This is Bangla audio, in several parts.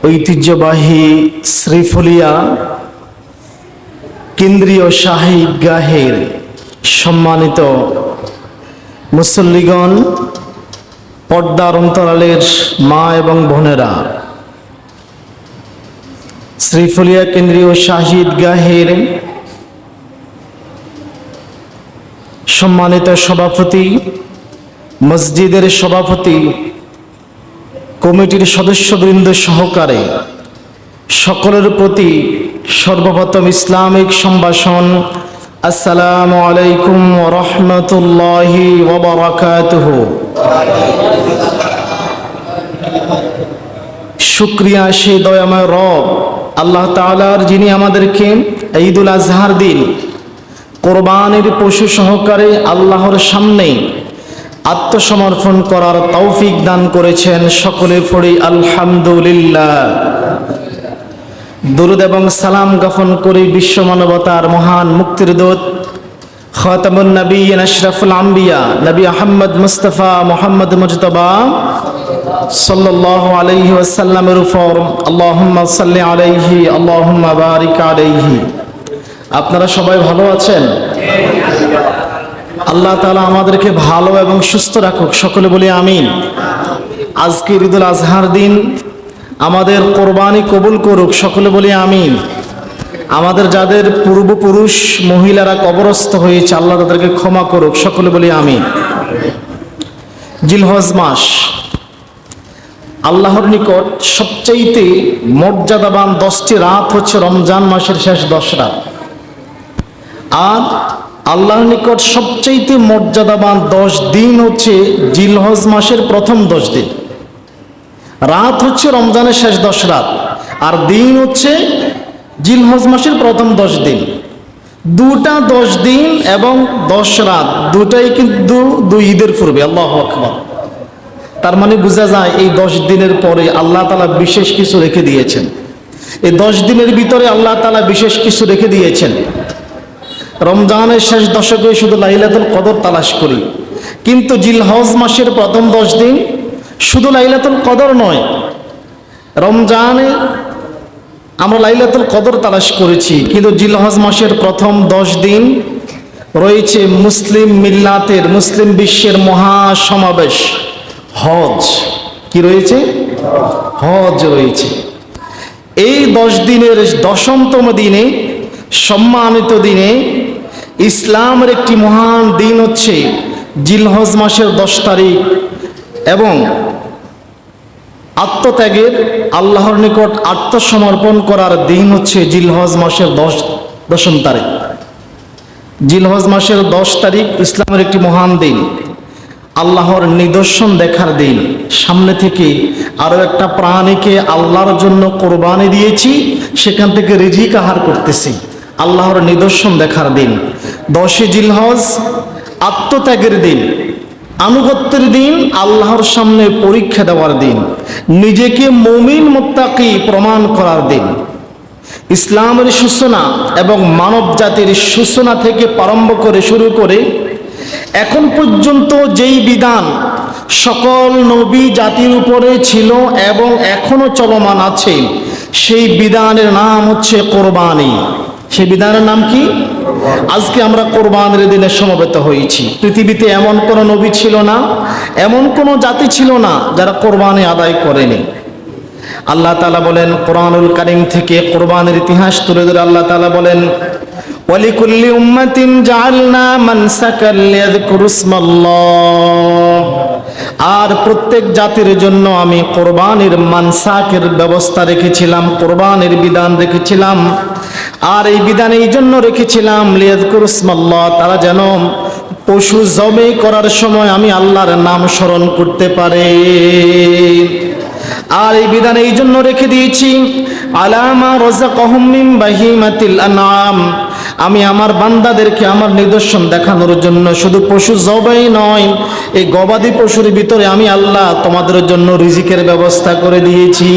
ঐতিহ্যবাহী শ্রীফুলিয়া কেন্দ্রীয় শাহী ঈদগাহের সম্মানিত মুসল্লিগণ, পর্দার অন্তরালের মা এবং বোনেরা, শ্রীফুলিয়া কেন্দ্রীয় শাহী ঈদগাহের সম্মানিত সভাপতি, মসজিদের সভাপতি, কমিটির সদস্যবৃন্দ সহকারে সকলের প্রতি সর্বপ্রথম ইসলামিক সম্ভাষণ, আসসালামু আলাইকুম ওয়া রাহমাতুল্লাহি ওয়া বারাকাতুহু। শুকরিয়া সে দয়াময় রব আল্লাহ তাআলার, যিনি আমাদেরকে ঈদুল আজহার দিন কোরবানির পশু সহকারে আল্লাহর সামনে আত্মসমর্পণ করার তৌফিক দান করেছেন। সকলে পড়ি আলহামদুলিল্লাহ। দুরূদ এবং সালাম জ্ঞাপন করি বিশ্ব মানবতার মহান মুক্তির দূত খাতামুন নবিয়্যিন আশরাফুল আম্বিয়া নবী আহমদ মুস্তাফা মুহাম্মদ মুজতবা সাল্লাল্লাহু আলাইহি ওয়াসাল্লামের উপর আল্লাহুম্মা সাল্লি আলাইহি আল্লাহুম্মা বারিক আলাইহি। আপনারা সবাই ভালো আছেন? আল্লাহ তাআলা আমাদেরকে ভালো এবং সুস্থ রাখুক, সকলে বলি আমিন। আজকে ঈদুল আজহার দিন, আমাদের কোরবানি কবুল করুক, সকলে বলি আমিন। আমাদের যাদের পূর্বপুরুষ মহিলারা কবরস্থ হয়েছে, আল্লাহ তাদেরকে ক্ষমা করুক, সকলে বলি আমিন। জিলহজ মাস আল্লাহর নিকট সবচাইতে মর্যাদাবান 10টি রাত হচ্ছে রমজান মাসের শেষ 10 রাত, আর আল্লাহর নিকট সবচাইতে মর্যাদাবান 10 দিন হচ্ছে জিলহজ মাসের প্রথম 10 দিন। রাত হচ্ছে রমজানের শেষ 10 রাত, আর দিন হচ্ছে জিলহজ মাসের প্রথম 10 দিন। দুটা 10 দিন এবং 10 রাত দুটাই কিন্তু দুই ঈদের পূর্বে। আল্লাহু আকবার। তার মানে বোঝা যায় এই 10 দিনের পরে আল্লাহ তাআলা বিশেষ কিছু রেখে দিয়েছেন। এই 10 দিনের ভিতরে আল্লাহ তাআলা বিশেষ কিছু রেখে দিয়েছেন। রমজানের শেষ দশকে শুধু লাইলাতুল কদর তালাশ করি, কিন্তু জিলহজ মাসের প্রথম 10 দিন শুধু লাইলাতুল কদর নয়, রমজানে আমরা লাইলাতুল কদর তালাশ করেছি, কিন্তু জিলহজ মাসের প্রথম 10 দিন রয়েছে মুসলিম মিল্লাতের, মুসলিম বিশ্বের মহাসমাবেশ হজ। কি রয়েছে? হজ রয়েছে। এই 10 দিনের 10তম দিনে, সম্মানিত দিনে, ইসলামের একটি মহান দিন হচ্ছে জিলহজ মাসের 10 তারিখ, এবং আত্মত্যাগের, আল্লাহর নিকট আত্মসমর্পণ করার দিন হচ্ছে জিলহজ মাসের 10ম তারিখ। জিলহজ মাসের 10 তারিখ ইসলামের একটি মহান দিন, আল্লাহর নিদর্শন দেখার দিন। সামনে থেকে আরো একটা প্রাণীকে আল্লাহর জন্য কোরবানি দিয়েছি, সেখান থেকে রিজিক আহার করতেছি, আল্লাহর নিদর্শন দেখার দিন। 10 জিলহজ আত্মত্যাগের দিন, আনুগত্যের দিন, আল্লাহর সামনে পরীক্ষা দেওয়ার দিন, নিজেকে মুমিন মুত্তাকি প্রমাণ করার দিন। ইসলামের সূচনা এবং মানব জাতির সূচনা থেকে প্রারম্ভ করে শুরু করে এখন পর্যন্ত যেই বিধান সকল নবী জাতির উপরে ছিল এবং এখনো চলমান আছে, সেই বিধানের নাম হচ্ছে কোরবানি। সেই বিধানের নাম কি? আজকে আমরা কোরবানির দিনে সমবেত হয়েছি। পৃথিবীতে এমন কোনো নবী ছিল না, এমন কোনো জাতি ছিল না যারা কোরবানি আদায় করেনি। আল্লাহ তাআলা বলেন কোরআনুল কারীম থেকে কোরবানির ইতিহাস তুলে ধরে আল্লাহ তাআলা বলেন, ওয়ালিকুল্লি উম্মাতিন জাআলনা মানসাকাল লিয়াযকুরু ইসমাল্লাহ। আর প্রত্যেক জাতির জন্য আমি কোরবানির মানসাকের ব্যবস্থা রেখেছিলাম, কোরবানির বিধান রেখেছিলাম। আর এই বিধান এই জন্য রেখেছিলাম লিয়াযকুরু ইসমাল্লাহ, তারা যেন পশু জবাই করার সময় আমি আল্লাহর নাম স্মরণ করতে পারে। আর এই বিধান এই জন্য রেখে দিয়েছি আলামা রাযাকাহুম মিন বাহিমাতিল আনআম, আমি আমার বান্দাদেরকে আমার নিদর্শন দেখানোর জন্য শুধু পশু জবাই নয়, এই গবাদি পশুর ভিতরে আমি আল্লাহ তোমাদের জন্য রিজিকের ব্যবস্থা করে দিয়েছি।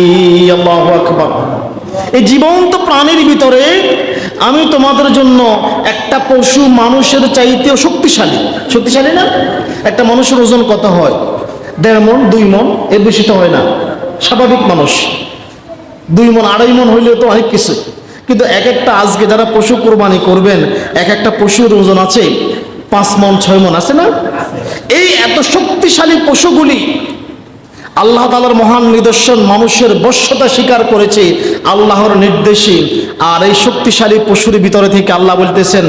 আল্লাহু আকবার। এই জীবন্ত প্রাণীর ভিতরে আমি তোমাদের জন্য একটা পশু মানুষের চাইতেও শক্তিশালী। শক্তিশালী না? একটা মানুষের ওজন কত হয়? 1.5 মণ 2 মণ, এর বেশি তো হয় না। স্বাভাবিক মানুষ 2 মণ 2.5 মণ হইলেও তো অনেক কিছু, কিন্তু এক একটা আজকে যারা পশু কোরবানি করবেন এক একটা পশুর ওজন আছে 5 মণ 6 মণ, আছে না? এই এত শক্তিশালী পশুগুলি আল্লাহ তাআলার মহান নিদর্শন, মানুষের বশ্যতা স্বীকার করেছে আল্লাহর নির্দেশে। আর এই শক্তিশালী পশুর ভিতরে থেকে আল্লাহ বলতেছেন,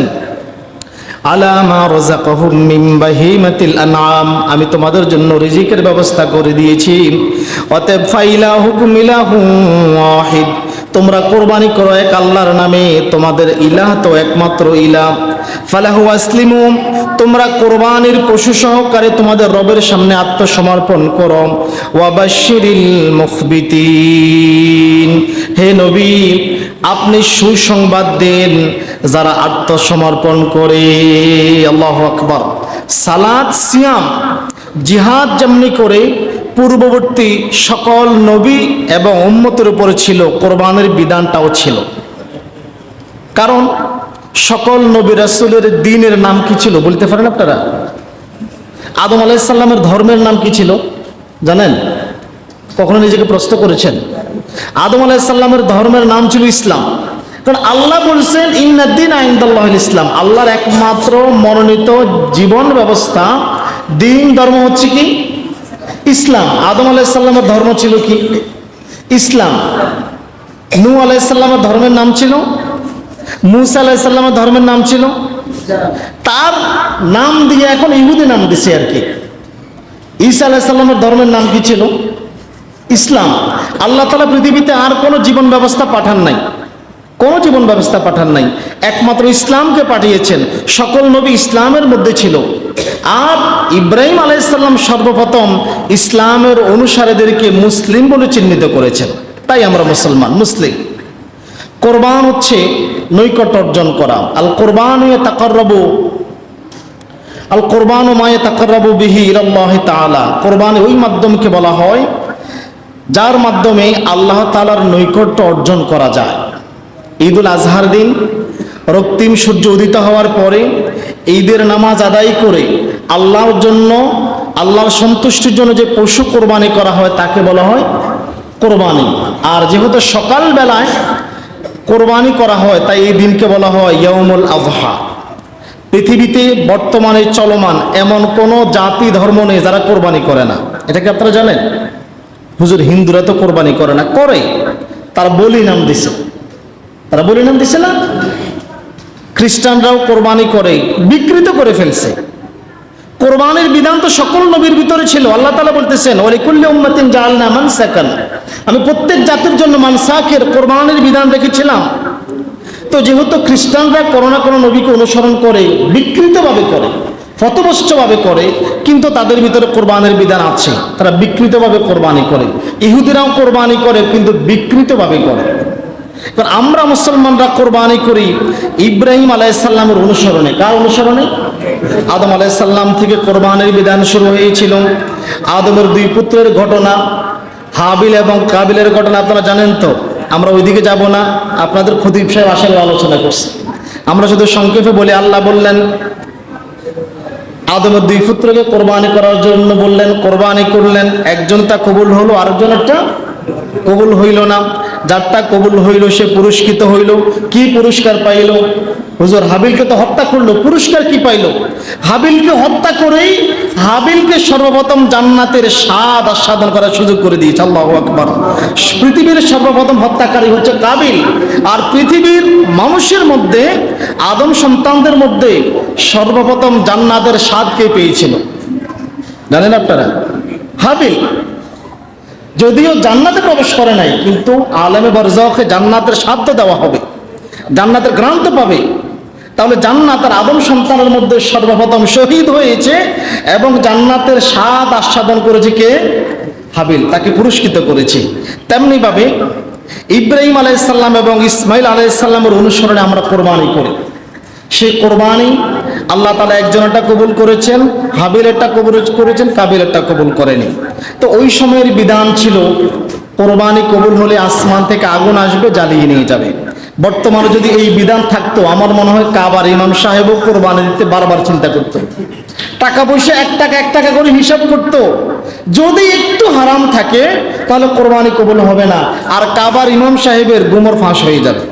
আলা মা রাযাকাহুম মিন বাহিমাতিল আনআম, আমি তোমাদের জন্য রিজিকের ব্যবস্থা করে দিয়েছি। অতএব ফাইলাহুকুম ইলাহুম ওয়াহিদ, তোমরা কোরবানি করো এক আল্লাহর নামে, তোমাদের ইলাহ তো একমাত্র ইলাহ। ফালাহু আসলিমু, তোমরা কোরবানির পশু সহকারে তোমাদের রবের সামনে আত্মসমর্পণ করো। ওয়াবাশশিরিল মুখবিতিন, হে নবী আপনি সুসংবাদ দেন যারা আত্মসমর্পণ করে। আল্লাহু আকবার। সালাত, সিয়াম, জিহাদ যেমনি করে পূর্ববর্তী সকল নবী এবং উম্মতের উপরে ছিল, কোরবানির বিধানটাও ছিল। কারণ সকল নবী রাসূলের দ্বীনের নাম কি ছিল বলতে পারেন আপনারা? আদম আলাইহিস সালামের ধর্মের নাম কি ছিল জানেন? কখনো নিজেকে প্রশ্ন করেছেন? আদম আলাইহিস সালামের ধর্মের নাম ছিল ইসলাম। কারণ আল্লাহ বলছেন ইন্নাদ-দীনা ইনদাল্লাহিল ইসলাম, আল্লাহর একমাত্র মনোনীত জীবন ব্যবস্থা, দ্বীন, ধর্ম হচ্ছে কি? ইসলাম। আদম আলাইহিস সালামের ধর্ম ছিল কি? ইসলাম। নূহ আলাইহিস সালামের ধর্মের নাম ছিল, মূসা আলাইহিস সালামের ধর্মের নাম ছিল, তার নাম দিয়ে এখন ইহুদি নাম দিছে আর কি। ঈসা আলাইহিস সালামের ধর্মের নাম কি ছিল? ইসলাম। আল্লাহ তাআলা পৃথিবীতে আর কোনো জীবন ব্যবস্থা পাঠান নাই, কোনো জীবন ব্যবস্থা পাঠান নাই, একমাত্র ইসলামকে পাঠিয়েছেন। সকল নবী ইসলামের মধ্যে ছিল। আর ইব্রাহিম আলাইহিস সালাম সর্বপ্রথম ইসলামের অনুসারীদেরকে মুসলিম বলে চিহ্নিত করেছেন, তাই আমরা মুসলমান, মুসলিম। কোরবান হচ্ছে নৈকট্য অর্জন করা। আল কোরবানু ইয়াতাকাররাবু, আল কোরবানু মা ইয়াতাকাররাবু বিহি ইলাল্লাহি তাআলা, কোরবান ওই মাধ্যমকে বলা হয় যার মাধ্যমে আল্লাহ তাআলার নৈকট্য অর্জন করা যায়। ঈদুল আজহার দিন রক্তিম সূর্য উদিত হওয়ার পরে ঈদের নামাজ আদায় করে আল্লাহর জন্য, আল্লাহর সন্তুষ্টির জন্য যে পশু কোরবানি করা হয় তাকে বলা হয় কোরবানি। আর যেহেতু সকাল বেলায় কোরবানি করা হয় তাই এই দিনকে বলা হয় ইয়াউমুল আযহা। পৃথিবীতে বর্তমানে চলমান এমন কোনো জাতি ধর্ম নেই যারা কোরবানি করে না। এটা কি আপনারা জানেন? হুজুর হিন্দুরা তো কোরবানি করে না, করে, তারা বলি নাম দিছে, তারা বলি নাম দিছে না? খ্রিস্টানরাও কোরবানি করে, বিকৃত করে ফেলছে। কোরবানির বিধান তো সকল নবীর ভিতরে ছিল। আল্লাহ তাআলা বলতেছেন ওয়ালিকুল্লি উম্মাতিন জাআলনা মানসাকান, আমি প্রত্যেক জাতির জন্য মানসাকের কোরবানির বিধান রেখেছিলাম। তো যেহেতু খ্রিস্টানরা কোনো না কোনো নবীকে অনুসরণ করে, বিকৃতভাবে করে, ফতবষ্টভাবে করে, কিন্তু তাদের ভিতরে কোরবানির বিধান আছে, তারা বিকৃতভাবে কোরবানি করে। ইহুদিরাও কোরবানি করে কিন্তু বিকৃতভাবে করে। কারণ আমরা মুসলমানরা কোরবানি করি ইব্রাহিম আলাইহিস সালামের অনুসরণে। কার অনুসরণে? আদম আলাইহিস সালাম থেকে কোরবানির বিধান শুরু হয়েছিল। আদমের 2 পুত্রের ঘটনা, হাবিল এবং কাবিলের ঘটনা আপনারা জানেন তো। আমরা ওইদিকে যাব না, আপনাদের খতিব সাহেব আসলে আলোচনা করছে। আমরা শুধু সংক্ষেপে বলি, আল্লাহ বললেন আদমের 2 পুত্রকে কোরবানি করার জন্য বললেন, কোরবানি করলেন, একজন তা কবুল হলো, আরেকজনেরটা কবুল হইল না। যারটা কবুল হইল সে পুরস্কৃত হইল। কি পুরস্কার পাইল? হুজুর হাবিলকে তো হত্যা করলো, পুরস্কার কি পাইল? হাবিলকে হত্যা করেই হাবিলকে সর্বপ্রথম জান্নাতের স্বাদ আস্বাদন করার সুযোগ করে দিয়েছে। আল্লাহু আকবার। পৃথিবীর সর্বপ্রথম হত্যাকারী হচ্ছে কাবিল। আর পৃথিবীর মানুষের মধ্যে, আদম সন্তানদের মধ্যে সর্বপ্রথম জান্নাতের স্বাদ কে পেয়েছিল জানেন আপনারা? হাবিল। যদিও জান্নাতে প্রবেশ করে নাই, কিন্তু আলেমে বারজাখে জান্নাতের স্বাদ দেওয়া হবে, জান্নাতের গ্রান্ত পাবে। তাহলে জান্নাত আর আদম সন্তানের মধ্যে সর্বপ্রথম শহীদ হয়েছে এবং জান্নাতের স্বাদ আস্বাদন করেছে কে? হাবিল, তাকে পুরস্কৃত করেছে। তেমনি ভাবে ইব্রাহিম আলাইহিস সালাম এবং ইসমাইল আলাইহিস সালামের অনুসরণে আমরা কোরবানি করি। সেই কোরবানি আল্লাহ তাআলা একজনেরটা কবুল করেছেন, হাবিলেরটা কবুল করেছেন, কাবিলেরটা কবুল করেনি। তো ওই সময়ের বিধান ছিল কোরবানি কবুল হলে আসমান থেকে আগুন আসবে, জ্বালিয়ে নিয়ে যাবে। বর্তমানে যদি এই বিধান থাকতো, আমার মনে হয় কাবার ইমাম সাহেবও কোরবানি দিতে বারবার চিন্তা করতো। টাকা পয়সা 1 টাকা 1 টাকা করে হিসাব করতো, যদি একটু হারাম থাকে তাহলে কোরবানি কবুল হবে না, আর কাবার ইমাম সাহেবের গুমর ফাঁস হয়ে যাবে।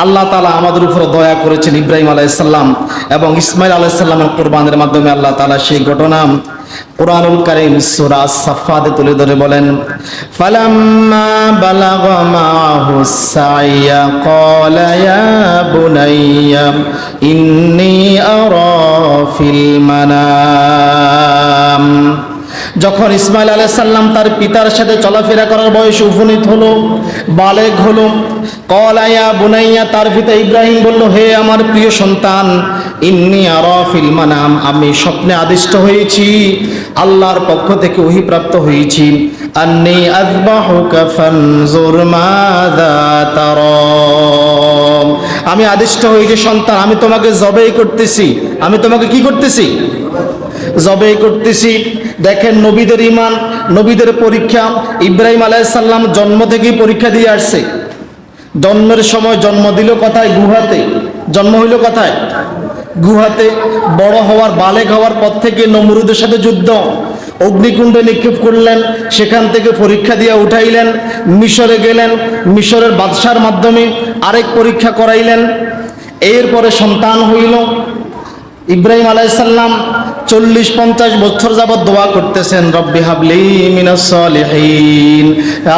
আল্লাহ তাআলা আমাদের উপর দয়া করেছেন ইব্রাহিম আলাইহিসসালাম এবং ইসমাইল আলাইহিসসালামের কোরবানের মাধ্যমে। আল্লাহ তাআলা সেই ঘটনা কুরআনুল কারীম সূরা আস-সাফফাতে তুলে ধরে বলেন, ফালাম্মা বালাগা মাহুস সাইয়া ক্বালা ইয়া বুনাইয়া ইন্নী আরা ফিল মানাম। যখন ইসমাইল আলাইহিস সালাম তার পিতার সাথে চলাফেরা করার বয়সে উপনীত হলো, বালেগ হলো, ক্বালা ইয়া বুনাইয়া, তার পিতা ইব্রাহিম বলল, হে আমার প্রিয় সন্তান, ইন্নী আরা ফিল মানাম, আমি স্বপ্নে আদিষ্ট হয়েছি, আল্লাহর পক্ষ থেকে ওহী প্রাপ্ত হয়েছি, আন্নী আযবাহুকা ফানজুর মাযা তারা, আমি আদিষ্ট হয়েছি সন্তান, আমি তোমাকে জবাই করতেছি, আমি তোমাকে কি করতেছি? জবাই করতেছি। দেখেন নবীদের ঈমান, নবীদের পরীক্ষা। ইব্রাহিম আলাইহিস সালাম জন্ম থেকেই পরীক্ষা দিয়ে আসছে। জন্মের সময় জন্ম দিল কোথায়? গুহাতে। জন্ম হইল কোথায়? গুহাতে। বড় হওয়ার, বালেগ হওয়ার পর থেকে নমরুদের সাথে যুদ্ধ, অগ্নিকুণ্ডে নিক্ষেপ করলেন, সেখান থেকে পরীক্ষা দিয়ে উঠাইলেন, মিশরে গেলেন, মিশরের বাদশার মাধ্যমে আরেক পরীক্ষা করাইলেন, এরপরে সন্তান হইল। ইব্রাহিম আলাইহিস সালাম 40-50 বছর যাবত দোয়া করতেছেন, রব্বি হাবলি মিনাস সালিহিন,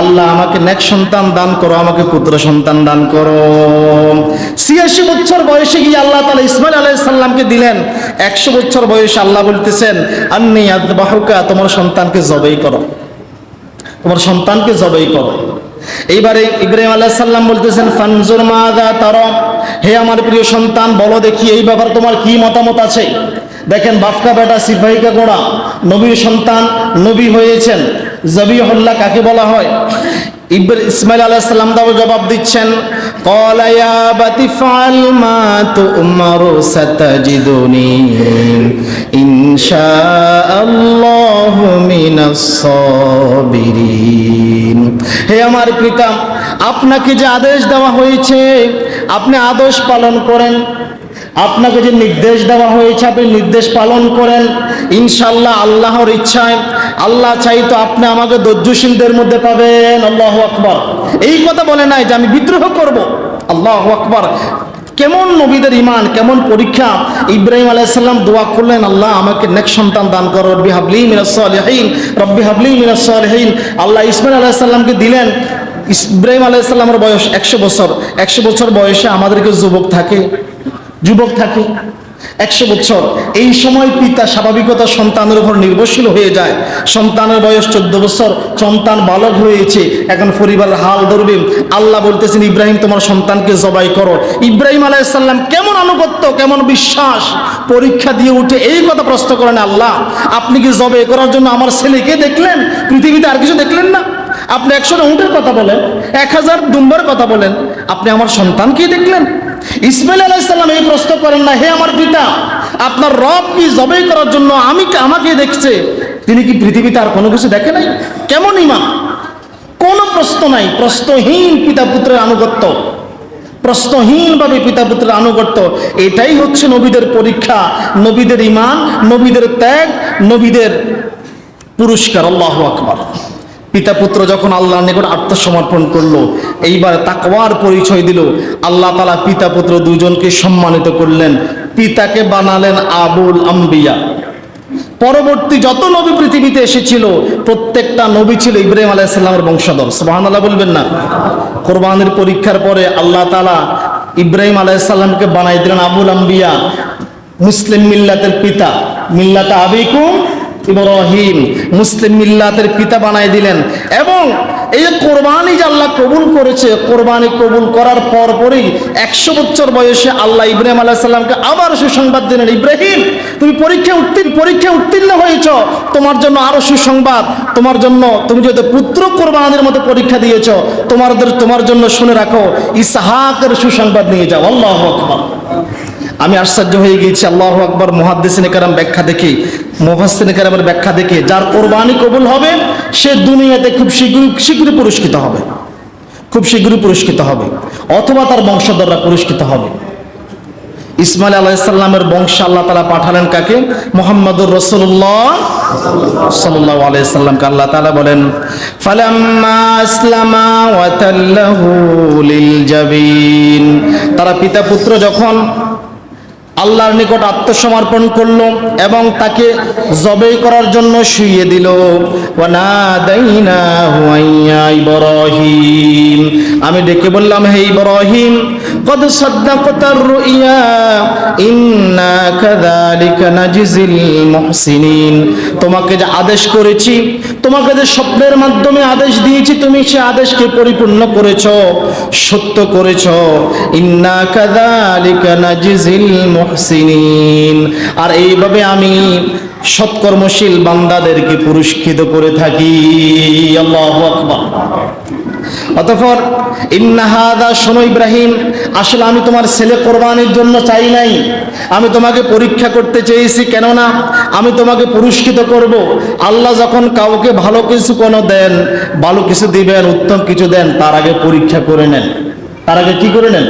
আল্লাহ আমাকে নেক সন্তান দান করো, আমাকে পুত্র সন্তান দান করো। 86 বছর বয়সে গিয়ে আল্লাহ তাআলা ইসমাইল আলাইহিস সালামকে দিলেন। 100 বছর বয়সে আল্লাহ বলতেছেন, আন্নী আযবাহুকা, তোমার সন্তানকে জবাই করো, তোমার সন্তানকে জবাই করো। এইবারে ইব্রাহিম আলাইহিস সালাম বলতেছেন, ফানজুর মাযা তারা, হে আমার প্রিয় সন্তান, বলো দেখি এই ব্যাপারে তোমার কি মতামত আছে। দেখেন বাপকা বেটা সিপাহীকা গোড়া, নবীর সন্তান, নবী হয়েছেন। জবিহুল্লাহ কাকে বলা হয়? ইসমাইল আলাইহিস সালাম দাও জবাব দিচ্ছেন, ক্বালা ইয়া আবাতি ফাআল মা তু'মারু সাতাজিদুনি ইনশাআল্লাহু মিনাস সাবিরিন। হে আমার পিতা, আপনাকে যে আদেশ দেওয়া হয়েছে আপনি আদেশ পালন করেন, আপনাকে যে নির্দেশ দেওয়া হয়েছে আপনি নির্দেশ পালন করেন, ইনশাআল্লাহ আল্লাহর ইচ্ছায়, আল্লাহ চাইতো আপনি আমাকে ধৈর্যশীলদের মধ্যে পাবেন। আল্লাহু আকবার। এই কথা বলে নাই যে আমি বিদ্রোহ করব। আল্লাহু আকবার। কেমন নবীদের ঈমান, কেমন পরীক্ষা। ইব্রাহিম আলাইহিস সালাম দোয়া করলেন, আল্লাহ আমাকে নেক সন্তান দান করো, রব্বি হাবলি মিনাস সালিহিন, রব্বি হাবলি মিনাস সালিহিন। আল্লাহ ইসমাইল আলাইহিস সালামকে দিলেন। ইব্রাহিম আলাইহিস সালামের বয়স 100 বছর। 100 বছর বয়সে আমাদেরকে যুবক থাকে 100 বছর। এই সময় পিতা স্বাভাবিকতা সন্তানের উপর নির্ভরশীল হয়ে যায়। সন্তানের বয়স 14 বছর, সন্তান বালক হয়েছে, এখন পরিবারের হাল ধরবে। আল্লাহ বলতেছেন, ইব্রাহিম তোমার সন্তানকে জবাই করো। ইব্রাহিম আলাইহিস সালাম কেমন আনুগত্য, কেমন বিশ্বাস, পরীক্ষা দিয়ে উঠে এই কথা প্রশ্ন করেন, আল্লাহ আপনি কি জবাই করার জন্য আমার ছেলেকে দেখলেন? পৃথিবীতে আর কিছু দেখলেন না? আপনি 100টা উটের কথা বলেন, 1000 দুম্বার কথা বলেন, আপনি আমার সন্তানকেই দেখলেন? ইসমাইল আলাইহিস সালাম এই প্রশ্ন করেন না, হে আমার পিতা, আপনার রব কি জবাই করার জন্য আমাকে দেখছে? তিনি কি পৃথিবীতে আর কোনো কিছু দেখে নাই? কেমন ঈমান! কোনো প্রশ্ন নাই, প্রশ্নহীন পিতা পুত্রের আনুগত্য, প্রশ্নহীনভাবে পিতা পুত্রের আনুগত্য। এটাই হচ্ছে নবীদের পরীক্ষা, নবীদের ঈমান, নবীদের ত্যাগ, নবীদের পুরস্কার। আল্লাহু আকবার। পিতা পুত্র যখন আল্লাহর নিকট আত্মসমর্পণ করলো, এইবার তাকওয়ার পরিচয় দিল, আল্লাহ তাআলা পিতা পুত্র দুজনকে সম্মানিত করলেন। পিতাকে বানালেন আবুল আম্বিয়া। পরবর্তী যত নবী পৃথিবীতে এসেছিল প্রত্যেকটা নবী ছিল ইব্রাহিম আলাইহিস সালামের বংশধর। সুবহানাল্লাহ বলবেন না? কোরবানির পরীক্ষার পরে আল্লাহ তাআলা ইব্রাহিম আলাইহিস সালামকে বানাই দিলেন আবুল আম্বিয়া, মুসলিম মিল্লাতের পিতা, মিল্লাতে আবিকুম ইব্রাহিম, মুসলিম মিল্লাতের পিতা বানাই দিলেন। এবং এই যে কোরবানি যে আল্লাহ কবুল করেছে, কোরবানি কবুল করার পরই 100 বছর বয়সে আল্লাহ ইব্রাহিম আলাইহিস সালামকে আবার সুসংবাদ দিলেন, ইব্রাহিম তুমি পরীক্ষা উত্তীর্ণ হয়েছ, তোমার জন্য আরো সুসংবাদ, তোমার জন্য, তুমি যেহেতু পুত্র কোরবানির মতো পরীক্ষা দিয়েছ, তোমার জন্য শুনে রাখো, ইসহাকের সুসংবাদ নিয়ে যাও। আল্লাহু আকবার। আমি আশ্চর্য হয়ে গিয়েছি, আল্লাহু আকবার। মুহাদ্দিসিনে কেরাম ব্যাখ্যা দেখে, মুফাসসিরিনে কেরামের ব্যাখ্যা দেখে, যার কোরবানি কবুল হবে সে দুনিয়াতে খুব শীঘ্রই পুরস্কৃত হবে, খুব শীঘ্রই পুরস্কৃত হবে, অথবা তার বংশধররা পুরস্কৃত হবে। ইসমাইল আলাইহিস সালামের বংশে আল্লাহ তাআলা পাঠালেন কাকে? মুহাম্মদুর রাসূলুল্লাহ সাল্লাল্লাহু আলাইহি সাল্লামকে আল্লাহ তাআলা বলেন ফালাম্মা আসলামা ওয়া তাল্লাহু লিল জাবিন, তারা পিতা পুত্র যখন আল্লাহর নিকট আত্মসমর্পণ করলো এবং তাকে জবাই করার জন্য শুইয়ে দিল, ওয়া নাদাইনাহু আইয়া ইব্রাহিম, আমি ডেকে বললাম হে ইব্রাহিম, কদ সাদ্দাকতার রুইয়া ইন্না কাযালিকা নাজিজিল মুহসিনিন, তোমাকে যে আদেশ করেছি, তোমাকে যে স্বপ্নের মাধ্যমে আদেশ দিয়েছি, তুমি সে আদেশকে পরিপূর্ণ করেছো, সত্য করেছো। ইন্না কাযালিকা নাজিজিল মুহসিনিন, আর এইভাবে আমি সৎকর্মশীল বান্দাদেরকে পুরস্কৃত করে থাকি। আল্লাহু আকবার। অতঃপর ইন্না হাদা, শোনো ইব্রাহিম, আসলে আমি তোমার ছেলে কোরবানির জন্য চাই নাই, আমি তোমাকে পরীক্ষা করতে চেয়েছি, কেননা আমি তোমাকে পুরস্কৃত করব। আল্লাহ যখন কাউকে ভালো কিছু কোনো দেন, ভালো কিছু দিবেন, উত্তম কিছু দেন, তার আগে পরীক্ষা করে নেন। তার আগে কি করে নেন?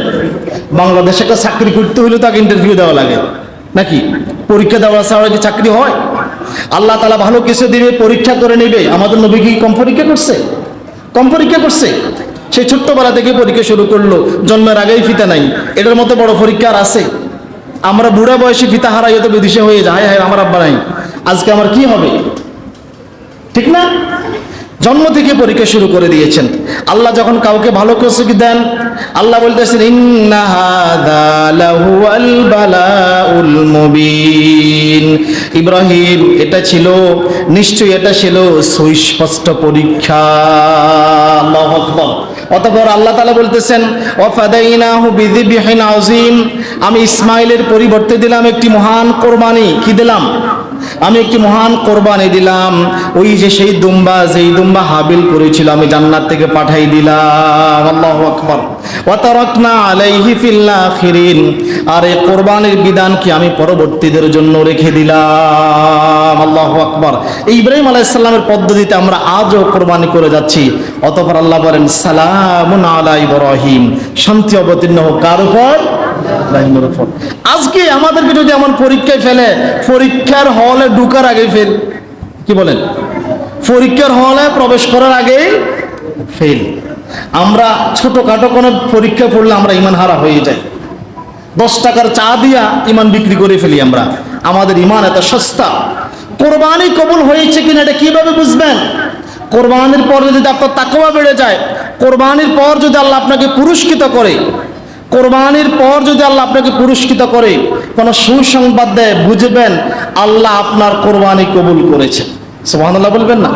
বাংলাদেশে একটা চাকরি করতে হলে তাকে ইন্টারভিউ দেওয়া লাগে নাকি? পরীক্ষা দেওয়া ছাড়া কি চাকরি হয়? আল্লাহ তাআলা ভালো কিছু দিবে, পরীক্ষা করে নেবে। আমাদের নবী কি কম পরীক্ষা করছে? কম পরীক্ষা করছে? সেই ছোট্টবেলা থেকে পরীক্ষা শুরু করলো, জন্মের আগেই ফিতা নাই। এটার মতো বড় পরীক্ষা আর আছে? আমরা বুড়া বয়সে ফিতা হারাই তো বিদেশে হয়ে যায়, হায় আমার আব্বা নাই, আজকে আমার কি হবে? ঠিক না? জন্ম থেকে পরীক্ষা শুরু করে দিয়েছেন। আল্লাহ যখন কাউকে ভালো কিছু দেন, আল্লাহ বলতেছেন ইন্না হাযা লাহুয়াল বালাউল মুবিন, ইব্রাহিম এটা ছিল, নিশ্চয়ই এটা ছিল সুস্পষ্ট পরীক্ষা। আল্লাহু আকবার। অতঃপর আল্লাহ তাআলা বলতেছেন ওয়াফাদাইনাহু বিযিবহিন আযীম, আমি ইসমাইলের পরিবর্তে দিলাম একটি মহান কোরবানি। কি দিলাম? আমি একটি মহান কোরবানি দিলাম। ওই যে সেই দুম্বা, যেই দুম্বা হাবিল করেছিল, আমি জান্নাত থেকে পাঠাই দিলাম। আল্লাহু আকবার। ওয়া তারাকনা আলাইহি ফিল আখিরিন, আর এই কোরবানির বিধান কি আমি পরবর্তীদের জন্য রেখে দিলাম। আল্লাহু আকবার। এই ইব্রাহিম আলাইহিস সালামের পদ্ধতিতে আমরা আজও কোরবানি করে যাচ্ছি। অতঃপর আল্লাহ বলেন সালামুন আলা ইব্রাহিম, শান্তি অবতীর্ণ হোক কার উপর? ইব্রাহিমের উপর। আজকে আমাদেরকে যদি এমন পরীক্ষায় ফেলে, পরীক্ষার হলে ঢোকার আগে ফেল, কি বলেন? পরীক্ষার হলে প্রবেশ করার আগে ফেল। আমরা ছোটখাটো কোনো পরীক্ষা পড়লে আমরা ইমান হারা হয়ে যাই। 10 টাকার চা দিয়া ইমান বিক্রি করে ফেলি আমরা। আমাদের ইমান এত সস্তা। কোরবানি কবুল হয়েছে কিনা এটা কিভাবে বুঝবেন? কোরবানির পর যদি আপনার তাকওয়া বেড়ে যায়, কোরবানির পর যদি আল্লাহ আপনাকে পুরস্কৃত করে, কোরবানির পর যদি আল্লাহ আপনাকে পুরস্কৃত করে, কোন সুসংবাদ দেয়, বুঝবেন আল্লাহ আপনার কোরবানি কবুল করেছেন। সুবহানাল্লাহ বলবেন না?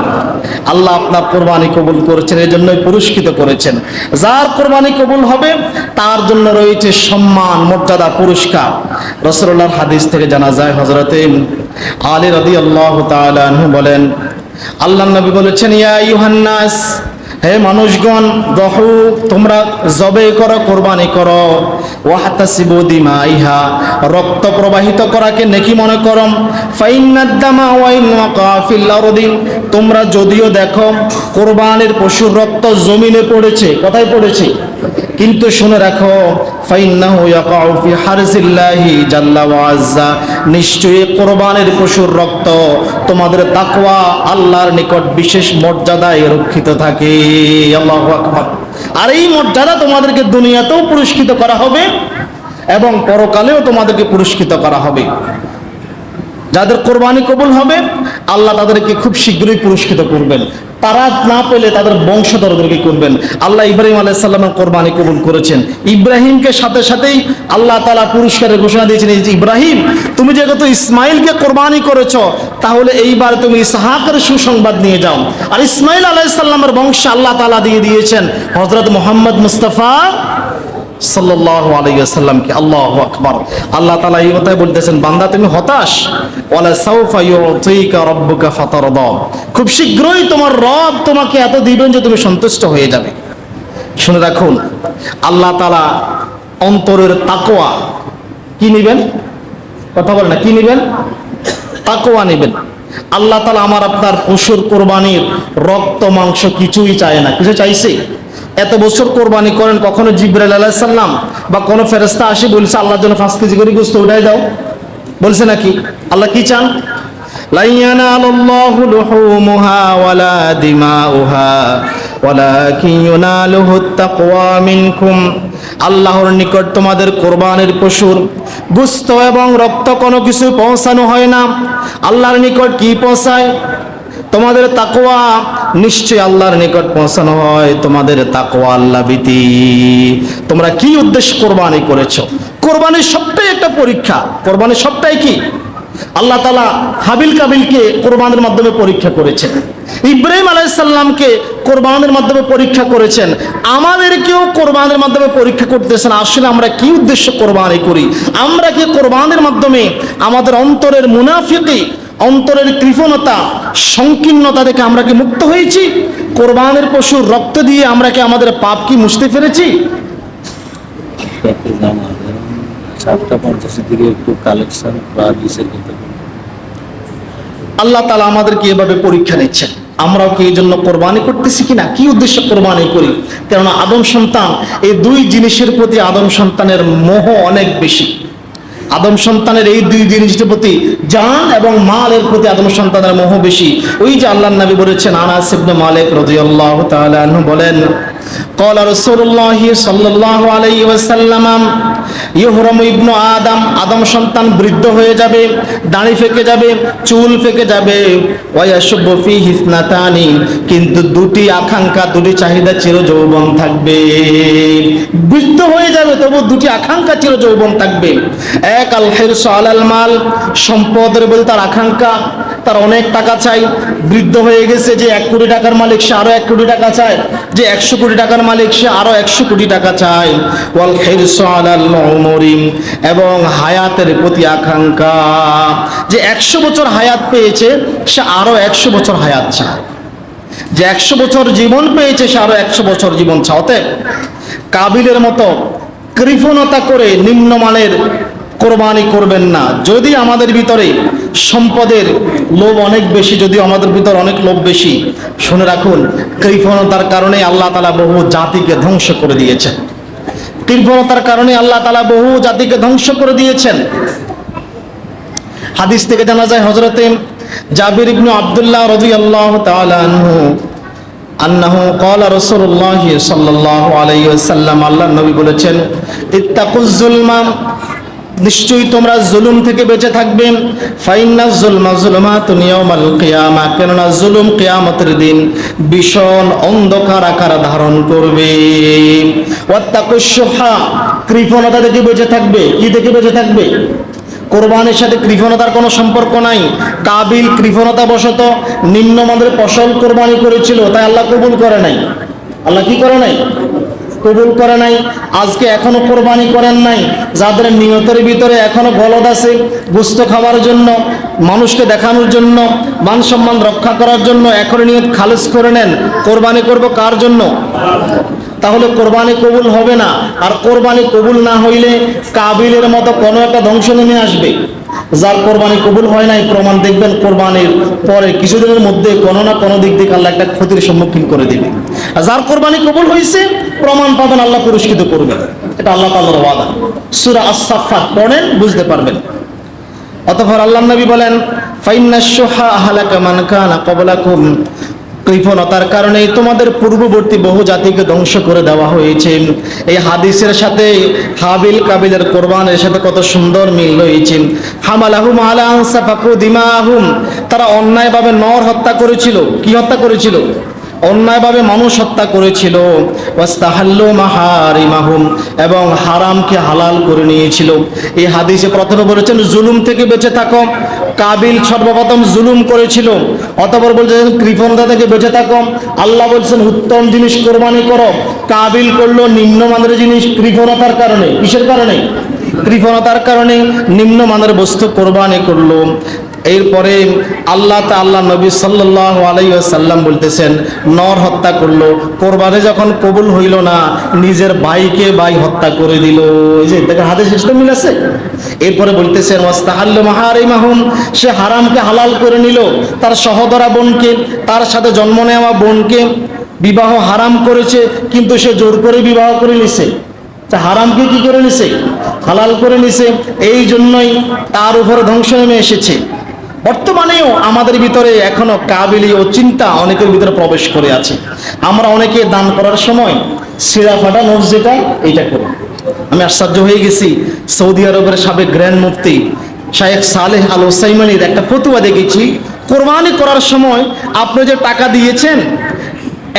আল্লাহ আপনার কোরবানি কবুল করেছেন, এই জন্যই পুরস্কৃত করেছেন। যার কোরবানি কবুল হবে তার জন্য রয়েছে সম্মান, মর্যাদা, পুরস্কার। রাসূলুল্লাহর হাদিস থেকে জানা যায়, হযরতে আলী রাদিয়াল্লাহু তাআলা আনহু বলেন, আল্লাহর নবী বলেছেন ইয়া আইয়ুহান নাস, হে মানুষগণ, দহু, তোমরা জবে করো, কোরবানি করো, ওয়াহতাসিবু দিমাইহা, রক্ত প্রবাহিত করাকে নেকি মনে করো, ফাইন্নাদ দামা ওয়া ইন ওয়াকা ফিল আরদি, তোমরা যদিও দেখো কোরবানির পশুর রক্ত জমিনে পড়েছে, কোথায় পড়েছে? কিন্তু শুনে রাখো ফাইন্নাহু ইয়াকাউ ফি হারজিল্লাহি জাল্লা ওয়া আযজা, নিশ্চয়ই কোরবানির পশুর রক্ত তোমাদের তাকওয়া আল্লাহর নিকট বিশেষ মর্যাদায় রক্ষিত থাকে। আল্লাহু আকবার। আর এই মর্যাদা তোমাদেরকে দুনিয়াতেও পুরস্কৃত করা হবে এবং পরকালেও তোমাদেরকে পুরস্কৃত করা হবে। যাদের কোরবানি কবুল হবে আল্লাহ তাদেরকে খুব শীঘ্রই পুরস্কৃত করবেন। তারা না পেলে তাদের বংশধরদেরকে করবেন। আল্লাহ ইব্রাহিম আলাইহিস সালামের কোরবানি কবুল করেছেন। ইব্রাহিমকে সাথে সাথেই আল্লাহ তাআলা পুরস্কারের ঘোষণা দিয়েছেন, এই যে ইব্রাহিম, তুমি যেহেতু ইসমাইলকে কোরবানি করেছো, তাহলে এইবার তুমি ইসহাকের সুসংবাদ নিয়ে যাও। আর ইসমাইল আলাইহিস সালামের বংশে আল্লাহ তাআলা দিয়ে দিয়েছেন হযরত মুহাম্মদ মুস্তাফা সাল্লাল্লাহু আলাইহি ওয়াসাল্লামকে। আল্লাহু আকবার। আল্লাহ তাআলা এই কথাই বলতেছেন, বান্দা তুমি হতাশ, ওয়ালা সাউফা ইউতিকা রাব্বুকা ফাতারদা, খুব শীঘ্রই তোমার রব তোমাকে এত দিবেন যে তুমি সন্তুষ্ট হয়ে যাবে। শুনে রাখুন, আল্লাহ তাআলা অন্তরের তাকওয়া কি নেবেন? কথা বলেন না, কি নেবেন? তাকওয়া নেবেন। আল্লাহ তাআলা আমার আপনার পশুর কোরবানির রক্ত মাংস কিছুই চায় না। কিছু চাইছে? এত বছর কোরবানি করেন, কখনো জিবরাইল আলাইহিস সালাম বা কোনো ফেরেশতা আসে বলছে আল্লাহর জন্য 5 কেজি করে গোশত উঠাই দাও? বলছে নাকি? আল্লাহ কি চান? লা ইয়ানালুল্লাহু লুহুমুহা ওয়ালা দিমাউহা ওয়ালাকিন ইয়ানালুহুত তাকওয়া মিনকুম। আল্লাহর নিকট তোমাদের কোরবানির পশুর গোশত এবং রক্ত কোনো কিছু পৌঁছানো হয় না। আল্লাহর নিকট কি পৌঁছায়? তোমাদের তাকওয়া। নিশ্চয় আল্লাহর নিকট পৌঁছানো হয় তোমাদের তাকওয়া, আল্লাহ ভীতি। তোমরা কি উদ্দেশ্য কোরবানি করেছো? কোরবানির সবটাই একটা পরীক্ষা। কোরবানির সবটাই কি? আল্লাহ তাআলা হাবিল কাবিলকে কোরবানির মাধ্যমে পরীক্ষা করেছেন, ইব্রাহিম আলাইহিস সালামকে কোরবানির মাধ্যমে পরীক্ষা করেছেন, আমাদেরকেও কোরবানির মাধ্যমে পরীক্ষা করতেছেন। আসলে আমরা কি উদ্দেশ্য কোরবানি করি? আমরা কি কোরবানির মাধ্যমে আমাদের অন্তরের মুনাফিকি, অন্তরের কৃপণতা, সংকীর্ণতা থেকে আমরা কি মুক্ত হয়েছি? কোরবানির পশুর রক্ত দিয়ে আমরা কি আমাদের পাপ কি মুছতে পেরেছি? 7:50 দিকে একটু কালেকশন প্রাইসের কিন্তু আল্লাহ তাআলা আমাদেরকে এভাবে পরীক্ষা নিচ্ছেন। আমরাও কি এই জন্য কোরবানি করতেছি কিনা? কি উদ্দেশ্যে কোরবানি করি? কেননা আদম সন্তান, এই দুই জিনিসের প্রতি আদম সন্তানের মোহ অনেক বেশি। আদম সন্তানের এই দুই জিনিসের প্রতি, জান এবং মালের প্রতি আদম সন্তানের মোহ বেশি। ওই যে আল্লাহর নবী বলেছেন, আনাস ইবনে মালিক রাদিয়াল্লাহু তাআলা আনহু বলেন, قال رسول الله صلى الله عليه وسلم ইহরামু ইবনু আদম, আদম সন্তান বৃদ্ধ হয়ে যাবে, দাড়ি ফেকে যাবে, চুল ফেকে যাবে, ওয়ায়াশুবু ফিহি ইসনাতানি, কিন্তু দুটি আকাঙ্ক্ষা, দুটি চাহিদা চির যৌবন থাকবে। বৃদ্ধ হয়ে যাবে তবু দুটি আকাঙ্ক্ষা চির যৌবন থাকবে। এক আল হিরসু আলাল মাল, সম্পদের বলতে তার আকাঙ্ক্ষা, তার অনেক টাকা চাই। বৃদ্ধ হয়ে গেছে, যে 1 কোটি টাকার মালিক সে আরো 1 কোটি টাকা চায়, যে 100 কোটি টাকার মালিক সে আরো 100 কোটি টাকা চায়। ওয়াল হিরসু আলাল উমরিম, এবং হায়াতের প্রতি আকাঙ্ক্ষা, যে 100 বছর হায়াত পেয়েছে সে আরো 100 বছর হায়াত চায়, যে 100 বছর জীবন পেয়েছে সে আরো 100 বছর জীবন চায়। অতএব কাবিলের মতো কৃপণতা করে নিম্নমানের কোরবানি করবেন না। যদি আমাদের ভিতরে সম্পদের লোভ অনেক বেশি, যদিও আমাদের ভিতরে অনেক লোভ বেশি, শুনে রাখুন, কৃপণতার কারণে আল্লাহ তাআলা বহু জাতিকে ধ্বংস করে দিয়েছেন। কৃপণতার কারণে আল্লাহ তাআলা বহু জাতিকে ধ্বংস করে দিয়েছেন। হাদিস থেকে জানা যায়, হযরতে জাবির ইবনে আব্দুল্লাহ রাদিয়াল্লাহু তাআলা আনহু আন্নাহু ক্বালা রাসূলুল্লাহ সাল্লাল্লাহু আলাইহি ওয়াসাল্লাম, আল্লাহর নবী বলেছেন, ইত্তাকুজ যুলমা, নিশ্চয়ই তোমরা জুলুম থেকে বেঁচে থাকবে। ফাইন্নাজ যুলমা যুলমাতুন ইয়াউমাল কিয়ামা, কেননা জুলুম কিয়ামতের দিন ভীষণ অন্ধকার আকার ধারণ করবে। ওয়াত্তাকুশ শুহা, কৃপণতা থেকে বেঁচে থাকবে। কি থেকে বেঁচে থাকবে? কোরবানির সাথে কৃপণতার কোনো সম্পর্ক নাই। কাবিল কৃপণতা বশত নিম্নমানের ফসল কোরবানি করেছিল, তাই আল্লাহ কবুল করে নাই। আল্লাহ কি করে নাই? কবুল করে নাই। আজকে এখনো কোরবানি করেন নাই, যাদের নিয়তের ভিতরে এখনো গলদ আছে, গোশত খাওয়ার জন্য, মানুষকে দেখানোর জন্য, মান সম্মান রক্ষা করার জন্য এখন নিয়ত খালেস করে নেন, কোরবানি করব কার জন্য? তাহলে কোরবানি কবুল হবে না। আর কোরবানি কবুল না হইলে কাবিলের মতো কোনো একটা ধ্বংস নেমে আসবে। যার কোরবানি কবুল হয় নাই, প্রমাণ দেখবেন কোরবানির পরে কিছুদিনের মধ্যে কোনো না কোনো দিক থেকে আল্লাহ একটা ক্ষতির সম্মুখীন করে দিবে। আর যার কোরবানি কবুল হয়েছে, প্রমাণ পাবেন, আল্লাহ পুরস্কৃত করবে। এটা আল্লাহ তাআলার ওয়াদা। সূরা আস-সাফফাত পড়েন, বুঝতে পারবেন। অতঃপর আল্লাহর নবী বলেন, ফাইন্নাশ শুহা আহলাকা মান কানা ক্বাবলাকুম, কৃপণতার কারণেই তোমাদের পূর্ববর্তী বহু জাতিকে ধ্বংস করে দেওয়া হয়েছে। এই হাদিসের সাথে হাবিল কাবিলের কোরবানের সাথে কত সুন্দর মিল রয়েছে। হামালাহুম আলা আনসাফাকু দিমাহুম, তারা অন্যায়ভাবে নর হত্যা করেছিল। কি হত্যা করেছিল? অন্যায়ভাবে মানুষ হত্যা করেছিল। ওয়াস্তাহাল্লু মাহারিমাহুম, এবং হারামকে হালাল করে নিয়েছিল। এই হাদিসে প্রথমে বলেছেন জুলুম থেকে বেঁচে থাকো। কাবিল সর্বপ্রথম জুলুম করেছিল, অতঃপর বলছেন কৃপণতা থেকে বেঁচে থাকো। আল্লাহ বলছেন উত্তম জিনিস কোরবানি করো। কাবিল করলো নিম্নমানের জিনিস কৃপণতার কারণে। কিসের কারণে? কৃপণতার কারণে নিম্নমানের বস্তু কোরবানি করলো। এরপরে আল্লাহ নবী সাল্লাল্লাহু আলাইহি ওয়াসাল্লাম বলতেছেন, নর হত্যা করলো, কোরবানি যখন কবুল হইল না, নিজের ভাইকে ভাই হত্যা করে দিল। এই যে দেখেন হাদিস সিস্টেম মিল আছে। এরপরে বলতেছেন ওয়াস্তাহাল্লু মাহারিমাহুম, সে হারামকে হালাল করে নিল। তার সহোদরা বোনকে, তার সাথে জন্ম নেওয়া বোনকে বিবাহ হারাম করেছে, কিন্তু সে জোর করে বিবাহ করে নিছে। হারামকে কি করে নিছে? হালাল করে নিছে। এই জন্যই তার উপরে ধ্বংস নেমে এসেছে। বর্তমান কোরবানিও আমাদের ভিতরে এখনো কাবিলি ও চিন্তা অনেকের ভিতরে প্রবেশ করে আছে। আমরা অনেকে দান করার সময় সিরা ফাটা নোট যেটা এইটা করি। আমি আশ্চর্য হয়ে গেছি, সৌদি আরবের সাবেক গ্র্যান্ড মুফতি শায়েখ সালেহ আল ওসাইমানির একটা ফতোয়া দেখেছি, কোরবানি করার সময় আপনি যে টাকা দিয়েছেন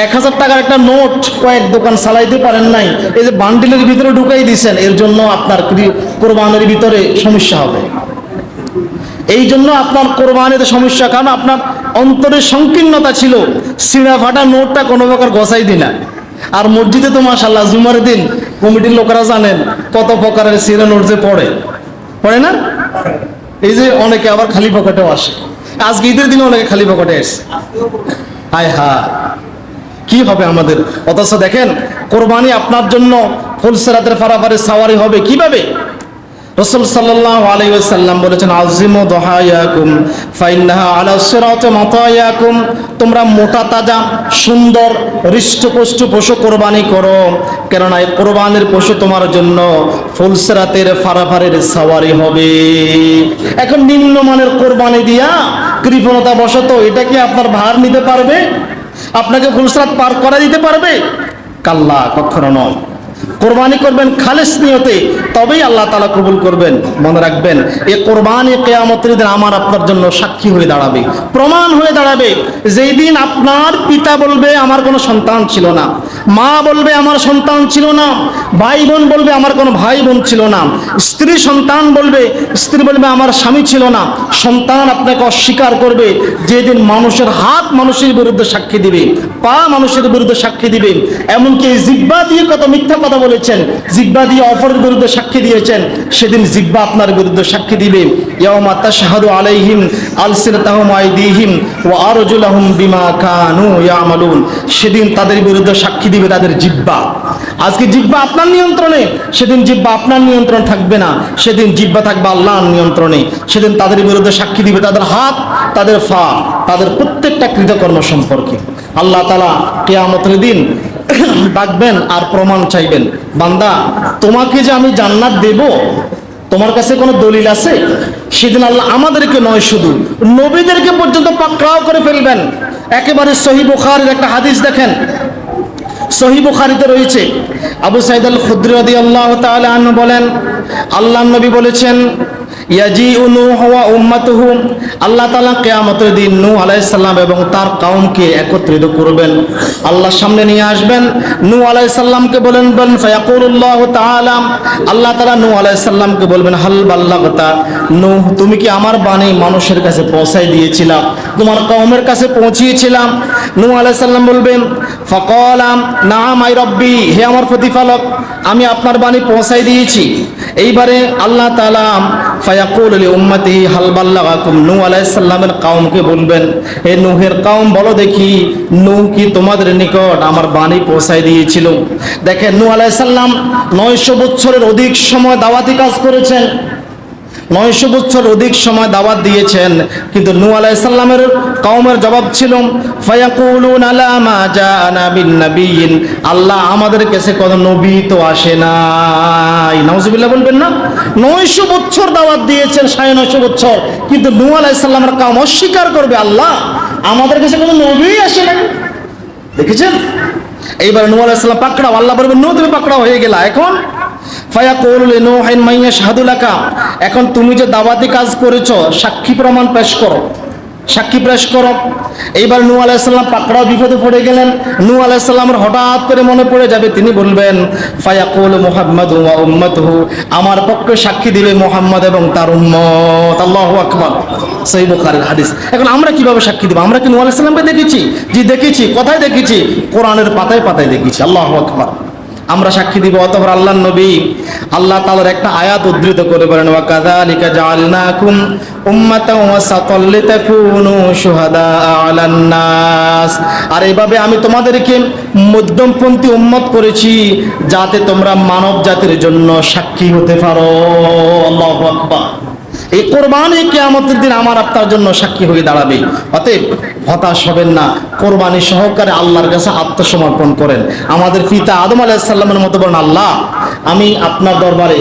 1000 টাকার একটা নোট কয়েক দোকান চালাইতে পারেন নাই, এই যে বান্ডিলের ভিতরে ঢুকাই দিয়েছেন, এর জন্য আপনার কোরবানির ভিতরে সমস্যা হবে। এই জন্য আপনার কোরবানিতে সমস্যা, কারণ আপনার অন্তরের সংকীর্ণতা ছিল, সিঁড়া ফাটা নোটটা কোনো প্রকার গছাই দিনা। আর মসজিদে তো মাশাআল্লাহ জুমার দিন কমিটির লোকেরা জানেন কত প্রকারের সিঁড়া নোট যে পড়ে না, এই যে অনেকে আবার খালি পকেটেও আসে। আজকে ঈদের দিনে অনেকে খালি পকেটে আসে, হায় হায় কি হবে আমাদের। অথচ দেখেন কোরবানি আপনার জন্য ফুলসিরাতের ফারাফারে সাওয়ারি হবে কিভাবে। রাসূল সাল্লাল্লাহু আলাইহি ওয়াসাল্লাম বলেছেন, আযিমু দুহায়াকুম ফাইন্নাহা আলা সিরাতি মাতায়াকুম, তোমরা মোটা তাজা সুন্দর হৃষ্টপুষ্ট পশু কোরবানি করো, কেননা এই কোরবানির পশু তোমার জন্য ফুলসিরাতের ফারাফারের সাওয়ারি হবে। এখন নিম্নমানের কোরবানি দিয়া কৃপণতা বশত এটা কি আপনার ভার নিতে পারবে? আপনাকে ফুলসিরাত পার করা দিতে পারবে? কাল্লা, কখনো নয়। কোরবানি করবেন খালেস নিয়তে, তবেই আল্লাহ তাআলা কবুল করবেন। মনে রাখবেন, এই কোরবানি কিয়ামতের দিন আমার আপনার জন্য সাক্ষী হয়ে দাঁড়াবে, প্রমাণ হয়ে দাঁড়াবে। যেই দিন আপনার পিতা বলবে আমার কোনো সন্তান ছিল না, মা বলবে আমার সন্তান ছিল না, ভাই বোন বলবে আমার কোনো ভাই বোন ছিল না, স্ত্রী বলবে আমার স্বামী ছিল না, সন্তান আপনাকে অস্বীকার করবে। যেদিন মানুষের হাত মানুষের বিরুদ্ধে সাক্ষী দিবে, পা মানুষের বিরুদ্ধে সাক্ষী দিবে, এমনকি জিহ্বা দিয়ে কত মিথ্যা কথা বলেছেন, জিহ্বা দিয়ে অপরের বিরুদ্ধে সাক্ষী দিয়েছেন, সেদিন জিহ্বা আপনার বিরুদ্ধে সাক্ষী দিবে। ইয়াউমা তাশহাদু আলাইহিম আলসিনাতুহুম ওয়া আইদিহিম ওয়া আরজুলুহুম বিমা কানু ইয়ামালুন, সেদিন তাদের বিরুদ্ধে সাক্ষী দিবে তাদের জিহ্বা। আজকে জিহ্বা আপনার নিয়ন্ত্রণে, সেদিন জিহ্বা আপনার নিয়ন্ত্রণ থাকবে না, সেদিন জিহ্বা থাকবে আল্লাহর নিয়ন্ত্রণে। সেদিন তাদের বিরুদ্ধে সাক্ষী দিবে তাদের হাত, তাদের পা, তাদের প্রত্যেকটা কৃতকর্ম সম্পর্কে। আল্লাহ তাআলা কিয়ামতের দিন ডাকবেন আর প্রমাণ চাইবেন, বান্দা তোমাকে যে আমি জান্নাত দেব তোমার কাছে কোনো দলিল আছে? সেদিন আল্লাহ আমাদেরকে নয়, শুধু নবীদেরকে পর্যন্ত পাকড়াও করে ফেলবেন। একেবারে সহিহ বুখারীর একটা হাদিস দেখেন, সহিহ বুখারীতে রয়েছে, আবু সাঈদ আল খুদরি রাদিয়াল্লাহু তাআলা আনহু বলেন, আল্লাহর নবী বলেছেন, ইয়াজিউ নূহ ওয়া উম্মাতুহু, আল্লাহ তাআলা কিয়ামতের দিন নূহ আলাইহিস সালাম এবং তার কওমকে একত্রিত করবেন, আল্লাহর সামনে নিয়ে আসবেন। নূহ আলাইহিস সালামকে বলেন ফায়াকুলুল্লাহু তাআলা, আল্লাহ তাআলা নূহ আলাইহিস সালামকে বলবেন, হাল বাল্লাগতা, নূহ তুমি কি আমার বাণী মানুষের কাছে পৌঁছাই দিয়েছিলাম, তোমার কওমের কাছে পৌঁছিয়েছিলাম? নূহ আলাইহিস সালাম বলবেন, ফাকালাম নাআম আই রব্বি, হে আমার প্রতিপালক আমি আপনার বাণী পৌঁছাই দিয়েছি। এইবারে আল্লাহ তাআলা ফায়াকুল লি উম্মতিহি হাল বাল্লাগাকুম, নূহ আলাইহিস সালামের কওমকে বলবেন, হে নূহের কওম বলো দেখি নূহ কি তোমাদের নিকট আমার বাণী পৌঁছাই দিয়েছিল? দেখেন নূহ আলাইহিস সালাম 900 বছরের অধিক সময় দাওয়াতি কাজ করেছেন, 900 বছর অধিক সময় দাওয়াত দিয়েছেন, কিন্তু নূহ আলাইহিস সালামের কওমের জবাব ছিল ফায়াকুলুনা লা মা জাআনা বিন নাবিয়্যিন, আল্লাহ আমাদের কাছে কোন নবী তো আসে নাই। নাউজুবিল্লাহ বলবেন না? 900 বছর দাওয়াত দিয়েছেন, 950 বছর, কিন্তু নূহ আলাইহিস সালামের কওম অস্বীকার করবে আল্লাহ আমাদের কাছে কোন নবী আসে নাই। দেখেছেন? এইবার নূহ আলাইহিস সালাম পাকড়াও, আল্লাহ বলবেন নূহ তুমি পাকড়াও হয়ে গেলা। এখন ফায়াকুলু লিনূহিন মান ইয়াশহাদু লাকা, এখন তুমি যে দাওয়াতি কাজ করেছো সাক্ষী প্রমাণ পেশ করো, সাক্ষী পেশ করো। এইবার নূহ আলাইহিস সালাম পাকড়াও বিপদে পড়ে গেলেন। নূহ আলাইহিস সালামের হঠাৎ করে মনে পড়ে যাবে, তিনি বলবেন ফায়াকুলু মুহাম্মাদু ওয়া উম্মাতুহু, আমার পক্ষে সাক্ষী দিবে মুহাম্মদ এবং তার উম্মত। আল্লাহু আকবার, সহিহ বুখারীর হাদিস। এখন আমরা কিভাবে সাক্ষী দেব? আমরা কি নূহ আলাইহিস সালামকে দেখেছি? জি দেখেছি। কোথায় দেখেছি? কোরআনের পাতায় পাতায় দেখেছি। আল্লাহু আকবার, আমরা সাক্ষী দিব। অতঃপর আল্লাহর নবী আল্লাহ তাআলার একটা আয়াত উদ্ধৃত করে বলেন, ওয়া কাযালিকা জাআলনাকুম উম্মাতাও ওয়াসাতাল লিতাকুনু শুহাদা আলান নাস, আর এইভাবে আমি তোমাদেরকে মধ্যমপন্থী উম্মত করেছি যাতে তোমরা মানব জাতির জন্য সাক্ষী হতে পারো। আল্লাহু আকবার। এই কোরবানি কিয়ামতের দিন আমার আপনার জন্য সাক্ষী হয়ে দাঁড়াবে। অতএব হতাশ হবেন না, কোরবানি সহকারে আল্লাহর কাছে আত্মসমর্পণ করেন। আমাদের পিতা আদম আলাইহিস সালামের মতো বলেন, আল্লাহ আমি আপনার দরবারে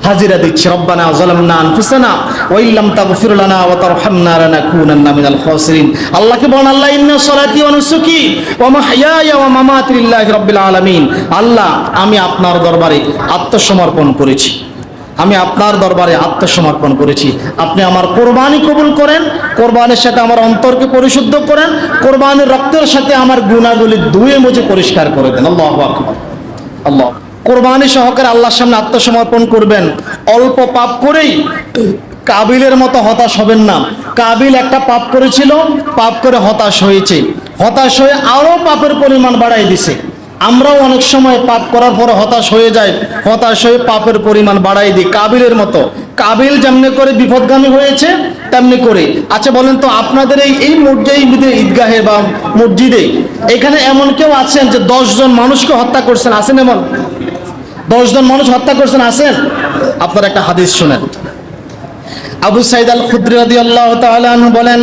হাজিরা দিচ্ছি, রব্বানা যালামনা আনফুসানা ওয়া ইল্লাম তাগফির লানা ওয়া তারহামনা লানাকুনান্না মিনাল খাসিরিন। আল্লাহকে বলেন, আল্লাহ ইন্না সলাতি ওয়া নুসুকি ওয়া মাহইয়ায়া ওয়া মামাতি লিল্লাহি রাব্বিল আলামিন। আল্লাহ, আমি আপনার দরবারে আত্মসমর্পণ করেছি, আমি আপনার দরবারে আত্মসমর্পণ করেছি। আপনি আমার কোরবানি কবুল করেন, কোরবানির সাথে আমার অন্তরকে পরিশুদ্ধ করেন, কোরবানির রক্তের সাথে আমার গুনাহগুলি ধুয়ে মুছে পরিষ্কার করে দেন। আল্লাহু আকবার। আল্লাহ, কোরবানি সহকারে আল্লাহর সামনে আত্মসমর্পণ করবেন। অল্প পাপ করেই কাবিলের মতো হতাশ হবেন না। কাবিল একটা পাপ করেছিল, পাপ করে হতাশ হয়েছে, হতাশ হয়ে আরো পাপের পরিমাণ বাড়াই দিছে। আমরাও অনেক সময় পাপ করার পরে হতাশ হয়ে যাই, হতাশ হয়ে পাপের পরিমাণ বাড়াই দিই কাবিলের মতো। কাবিল যেমনি করে বিপদগামী হয়েছে তেমনি করে। আচ্ছা বলেন তো, আপনাদের এই মসজিদে, ঈদগাহে বা মসজিদে এখানে এমন কেউ আছেন যে 10 জন মানুষকে হত্যা করছেন? আছেন এমন? 10 জন মানুষ হত্যা করছেন, আছেন? আপনারা একটা হাদিস শুনেন। আবু সাইদ আল খুদরি রাদিয়াল্লাহু তাআলা আনহু বলেন,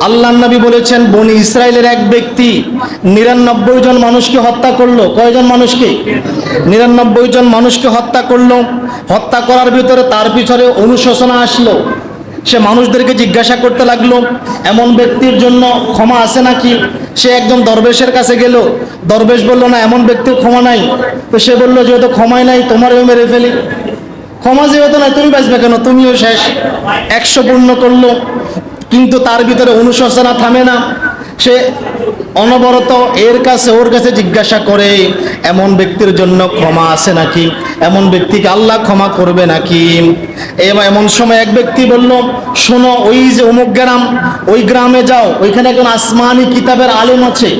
আল্লাহর নবী বলেছেন, বনি ইসরাইলের এক ব্যক্তি 99 জন মানুষকে হত্যা করলো। কয়জন মানুষকে? 99 জন মানুষকে হত্যা করলো। হত্যা করার ভিতরে তার পিছনে অনুশোচনা আসলো। সে মানুষদেরকে জিজ্ঞাসা করতে লাগলো, এমন ব্যক্তির জন্য ক্ষমা আছে নাকি? সে একজন দরবেশের কাছে গেল। দরবেশ বলল, না, এমন ব্যক্তির ক্ষমা নাই। তো সে বলল, যেহেতু ক্ষমাই নাই, তোমারও মেরে ফেলি। ক্ষমা যেহেতু নাই, তুমি বাঁচবে কেন? তুমিও শেষ। 100 পূর্ণ করলো, কিন্তু তার ভিতরে অনুশোচনা থামে না। সে অনবরত এর কাছে ওর কাছে জিজ্ঞাসা করে, এমন ব্যক্তির জন্য ক্ষমা আছে নাকি? এমন ব্যক্তিকে আল্লাহ ক্ষমা করবে নাকি? এমন সময় এক ব্যক্তি বলল, শোনো, ওই যে অমুক গ্রাম, ওই গ্রামে যাও, ওইখানে একজন আসমানি কিতাবের আলেম আছে,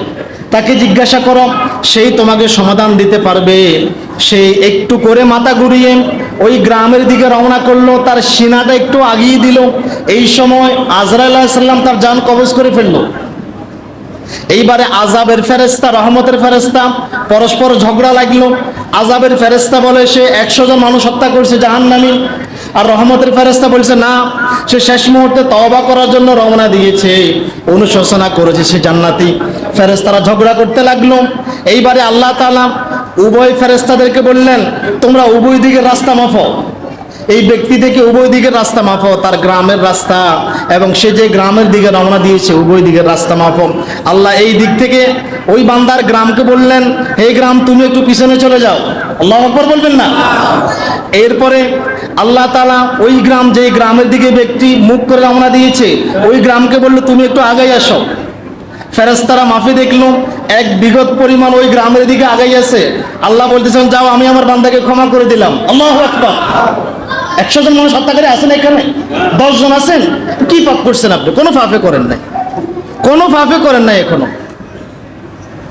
তাকে জিজ্ঞাসা করো, সেই তোমাকে সমাধান দিতে পারবে। সে একটু করে মাথা ঘুরিয়ে ওই গ্রামের দিকে রওনা করলো, তার সিনাটা একটু আগিয়ে দিল। এই সময় আজরাইল আলাইহিস সালাম তার জান কবজ করে ফেললো। এইবারে আযাবের ফেরেশতা, রহমতের ফেরেশতা পরস্পর ঝগড়া লাগলো। আযাবের ফেরেশতা বলে, সে 100 জন মানুষ হত্যা করছে, জাহান্নামী। আর রহমতের ফেরেশতা বলছে, না, সে শেষ মুহূর্তে তওবা করার জন্য রওনা দিয়েছে, অনুশোচনা করেছে, সে জান্নাতি। ফেরেশতারা ঝগড়া করতে লাগলো। এইবারে আল্লাহ তাআলা উভয় ফেরেশতাদেরকে বললেন, তোমরা উভয় দিকের রাস্তা মাপো। এই ব্যক্তি থেকে উভয় দিকের রাস্তা মাপো, তার গ্রামের রাস্তা এবং সে যে গ্রামের দিকে রওনা দিয়েছে, উভয় দিকের রাস্তা মাপো। আল্লাহ এই দিক থেকে ওই বান্দার গ্রামকে বললেন, হে গ্রাম, তুমি একটু পিছনে চলে যাও। আল্লাহু আকবার বলবেন না? এরপরে আল্লাহ তাআলা ওই গ্রাম, যে গ্রামের দিকে ব্যক্তি মুখ করে রওনা দিয়েছে, ওই গ্রামকে বললো, তুমি একটু আগাই আসো। ফেরেশতারা মাফি দেখলো, 1 বিঘত পরিমাণ ওই গ্রামের দিকে আগাই আছে। আল্লাহ বলতেছেন, যাও, আমি আমার বান্দাকে ক্ষমা করে দিলাম। আল্লাহু আকবার। 100 জন মানুষ হত্যাকারী আছেন এখানে? 10 জন আছেন? কি পাপ করছেন আপনি? কোনো পাপে করেন নাই, কোনো পাপে করেন নাই। এখনো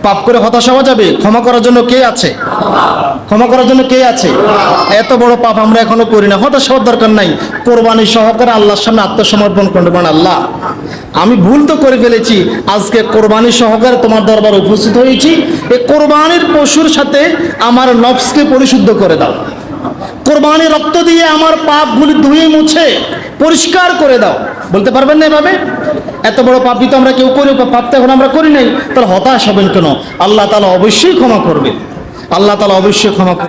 পাপ করে হতাশ হওয়া যাবে? ক্ষমা করার জন্য কে আছে? ক্ষমা করার জন্য কে আছে? এত বড় পাপ আমরা এখনো করি না, হতাশ হওয়ার দরকার নাই। কোরবানি সহকারে আল্লাহর সামনে আত্মসমর্পণ করবেন। আল্লাহ, আমি ভুল তো করে ফেলেছি, আজকে কোরবানি সহকারে তোমার দরবারে উপস্থিত হয়েছি। এই কোরবানির পশুর সাথে আমার নফসকে পরিশুদ্ধ করে দাও। কোরবানির রক্ত দিয়ে আমার পাপগুলি ধুয়ে মুছে পরিষ্কার করে দাও। বলতে পারবেন না এভাবে? এত বড় পাপই তো আমরা কেউ করি, পাপ তো এখন আমরা করি নাই, তাহলে হতাশ হবেন কেন? আল্লাহ তাআলা অবশ্যই ক্ষমা করবে, আল্লাহ তাআলা অবশ্যই ক্ষমা করবে।